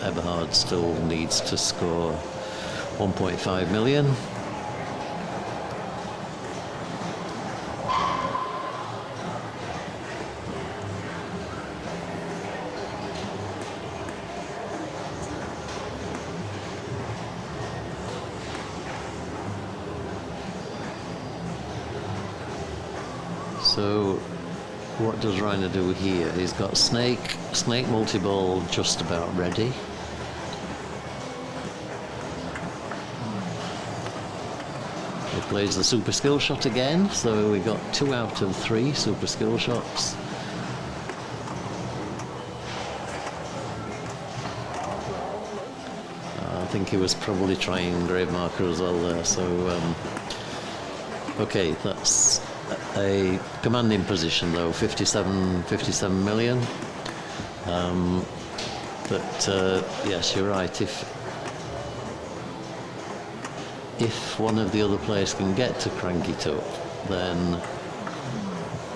Eberhard still needs to score 1.5 million. So what does Reiner do here? He's got snake multi-ball just about ready. He plays the super skill shot again, so we got 2 out of 3 super skill shots. I think he was probably trying grave marker as well there, so okay, that's a commanding position though, 57 million. But yes, you're right. If one of the other players can get to crank it up, then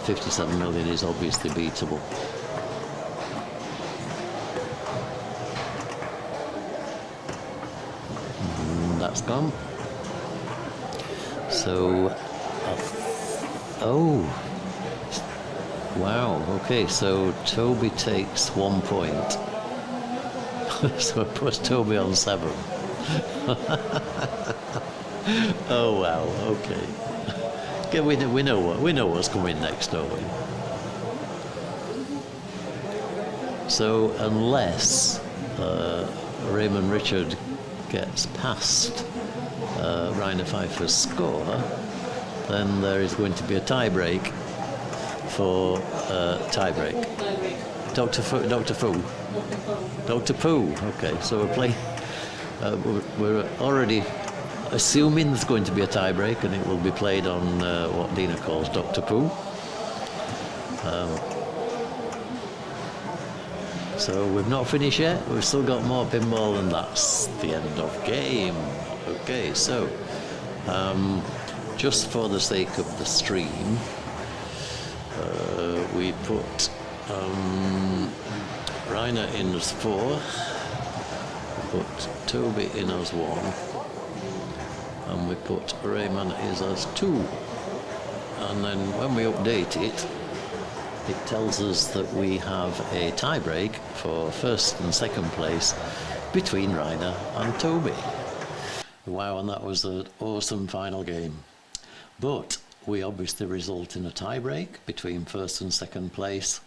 57 million is obviously beatable. And that's gone. So, oh, wow, okay, so Toby takes 1 point. So it puts Toby on 7. Oh wow, okay. Okay, we know what's coming next, don't we? So unless Raymond Richard gets past Reiner Pfeiffer's score, then there is going to be a tie break for tie-break. Dr. Pooh. Okay, so we're playing. We're already assuming there's going to be a tie-break, and it will be played on what Dina calls Dr. Pooh. So we've not finished yet. We've still got more pinball, and that's the end of game. Okay, so just for the sake of the stream, we put Reiner in as 4, put Toby in as 1, and we put Raymond is as 2. And then when we update it, it tells us that we have a tie-break for first and second place between Reiner and Toby. Wow, and that was an awesome final game. But we obviously result in a tie-break between first and second place.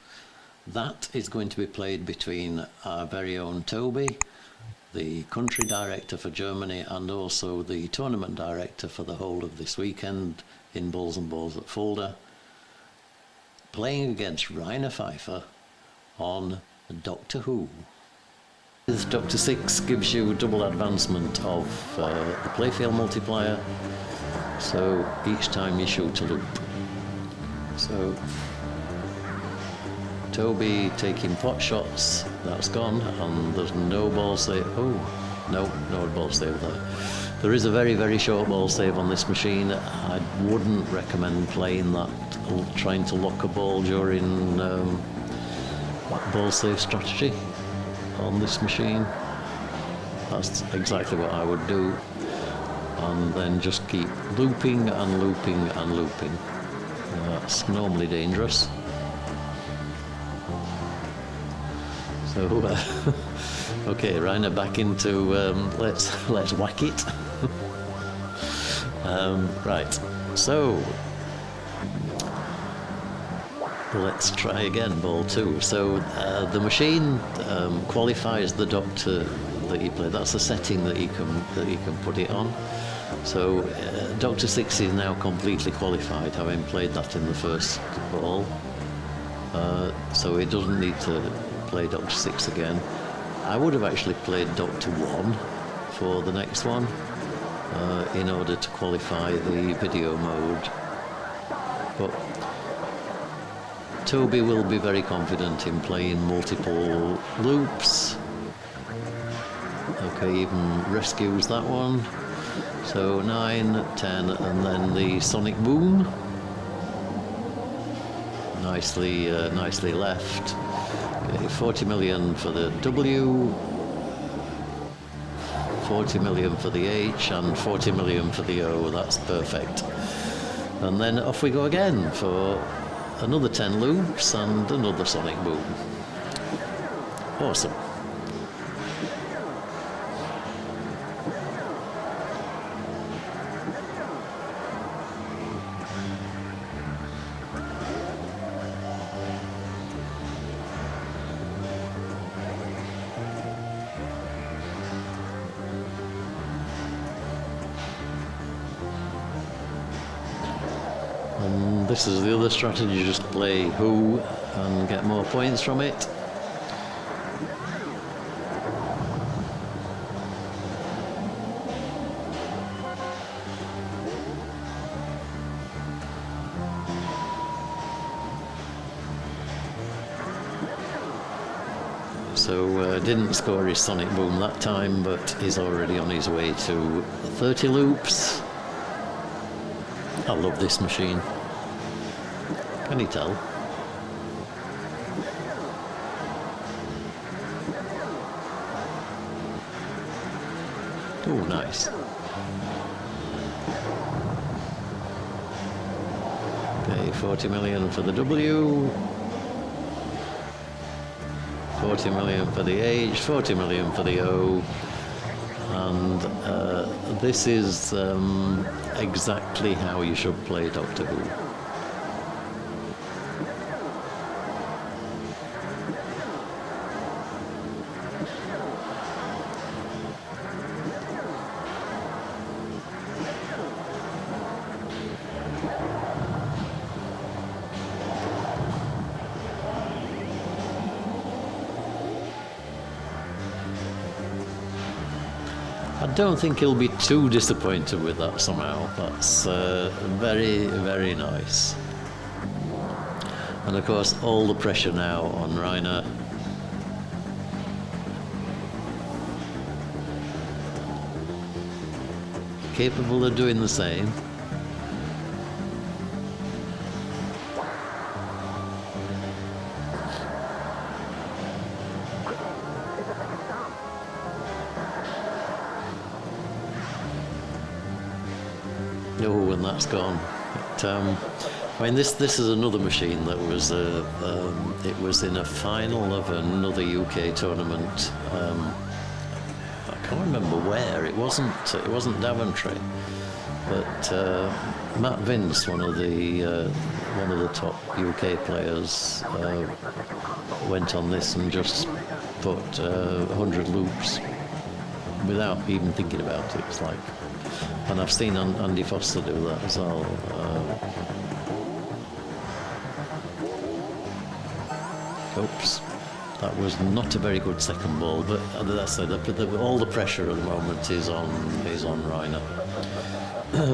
That is going to be played between our very own Toby, the country director for Germany, and also the tournament director for the whole of this weekend in Bulls and Balls at Fulda, playing against Reiner Pfeiffer on Doctor Who. Doctor 6 gives you double advancement of the playfield multiplier, so each time you shoot a loop. So Toby taking pot shots, that's gone, and there's no ball save. Oh, no ball save there. There is a very, very short ball save on this machine. I wouldn't recommend playing that, trying to lock a ball during ball save strategy on this machine. That's exactly what I would do. And then just keep looping and looping and looping. That's normally dangerous. So, okay, Reiner back into let's whack it. Right, so let's try again, ball 2. So the machine qualifies the Doctor that you play. That's the setting that you can put it on. So Doctor 6 is now completely qualified, having played that in the first ball. So it doesn't need to play Doctor 6 again. I would have actually played Doctor 1 for the next one in order to qualify the video mode. But Toby will be very confident in playing multiple loops. Okay, even rescues that one. So 9, 10, and then the sonic boom. Nicely left. Okay, 40 million for the W, 40 million for the H, and 40 million for the O. That's perfect. And then off we go again for another 10 loops and another sonic boom. Awesome. And this is the other strategy, just play Who and get more points from it. So didn't score his sonic boom that time, but he's already on his way to 30 loops. I love this machine. Can you tell? Oh, nice. Okay, 40 million for the W. 40 million for the H, 40 million for the O, and this is exactly how you should play Doctor Who. I don't think he'll be too disappointed with that somehow. That's very, very nice. And of course, all the pressure now on Reiner. Capable of doing the same. Oh, and that's gone. But, I mean, this is another machine that was it was in a final of another UK tournament. I can't remember where. It wasn't Daventry, but Matt Vince, one of the top UK players, went on this and just put 100 loops without even thinking about it. It's like. And I've seen Andy Foster do that as well. Oops, that was not a very good second ball. But that's all the pressure at the moment is on Reiner.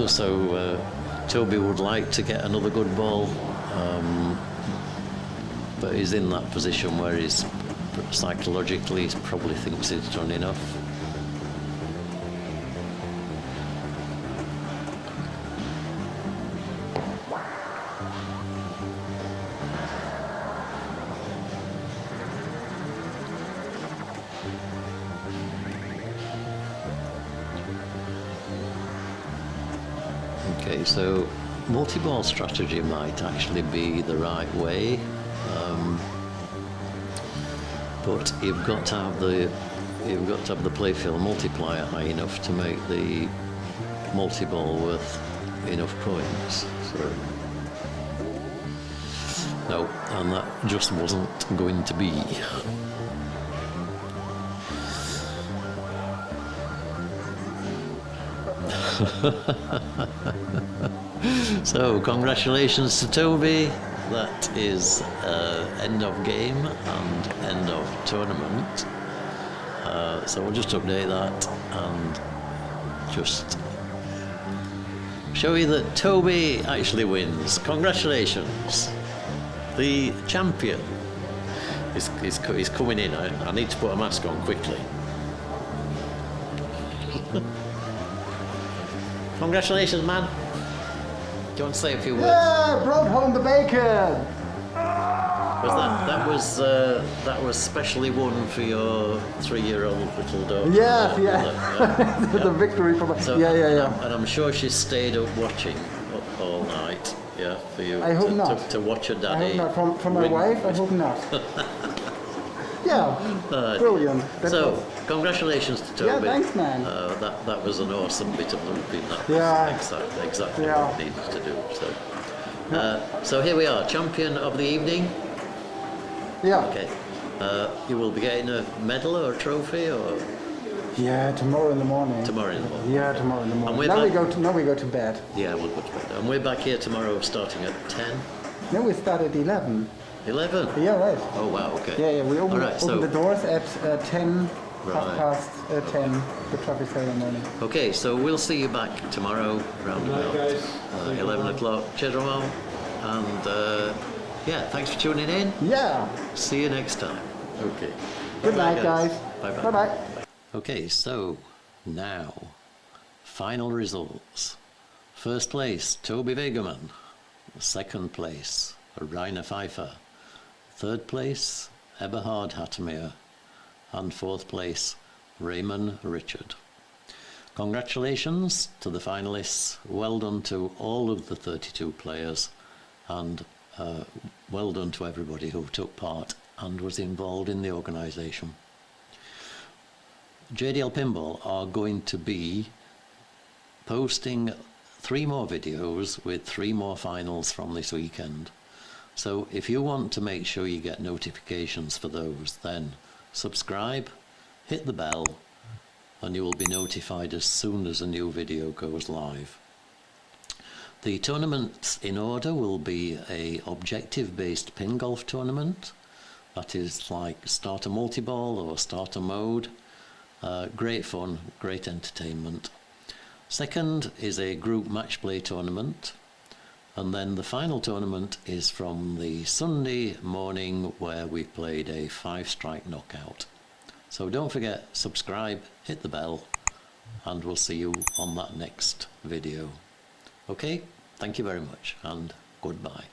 So Toby would like to get another good ball, but he's in that position where he's psychologically probably thinks he's done enough. Okay, so multi-ball strategy might actually be the right way, but you've got to have the playfield multiplier high enough to make the multi-ball worth enough points. So no, and that just wasn't going to be. So congratulations to Toby. That is end of game and end of tournament. So we'll just update that and just show you that Toby actually wins. Congratulations. The champion is coming in. I need to put a mask on quickly. Congratulations, man. Do you want to say a few words? Yeah, brought home the bacon. That was specially won for your 3-year-old little daughter. Yeah. The victory for my. So, yeah. And I'm sure she stayed up watching all night. Yeah, for you. I hope not. To watch her daddy. I hope not. From my wife, I hope not. Yeah, brilliant. Congratulations to Toby. Yeah, thanks, man. That was an awesome bit of looping. That was exactly what we needed to do. So here we are, champion of the evening. Yeah. Okay. You will be getting a medal or a trophy, or? Yeah, tomorrow in the morning. Tomorrow in the morning. Yeah, tomorrow in the morning. And now we go to bed. Yeah, we'll go to bed. And we're back here tomorrow, starting at 10. No, we start at 11. 11? Yeah, right. Oh, wow, okay. Yeah, we open the doors at 10, Right. half past 10, the trophy ceremony. Okay, so we'll see you back tomorrow around about 11 o'clock. Cheers, Ramon. And thanks for tuning in. Yeah. See you next time. Okay. Good night, guys. Bye-bye. Bye-bye. Okay, so now, final results. First place, Toby Wagemann. Second place, Reiner Pfeiffer. Third place, Eberhard Hattemer. And fourth place, Ramon Richard. Congratulations to the finalists. Well done to all of the 32 players, and well done to everybody who took part and was involved in the organisation. JDL Pinball are going to be posting 3 more videos with 3 more finals from this weekend. So if you want to make sure you get notifications for those, then subscribe, hit the bell, and you will be notified as soon as a new video goes live. The tournaments in order will be a objective-based pin golf tournament. That is like starter multi-ball or starter mode. Great fun, great entertainment. Second is a group match play tournament. And then the final tournament is from the Sunday morning, where we played a 5-strike knockout. So don't forget, subscribe, hit the bell, and we'll see you on that next video. Okay, thank you very much, and goodbye.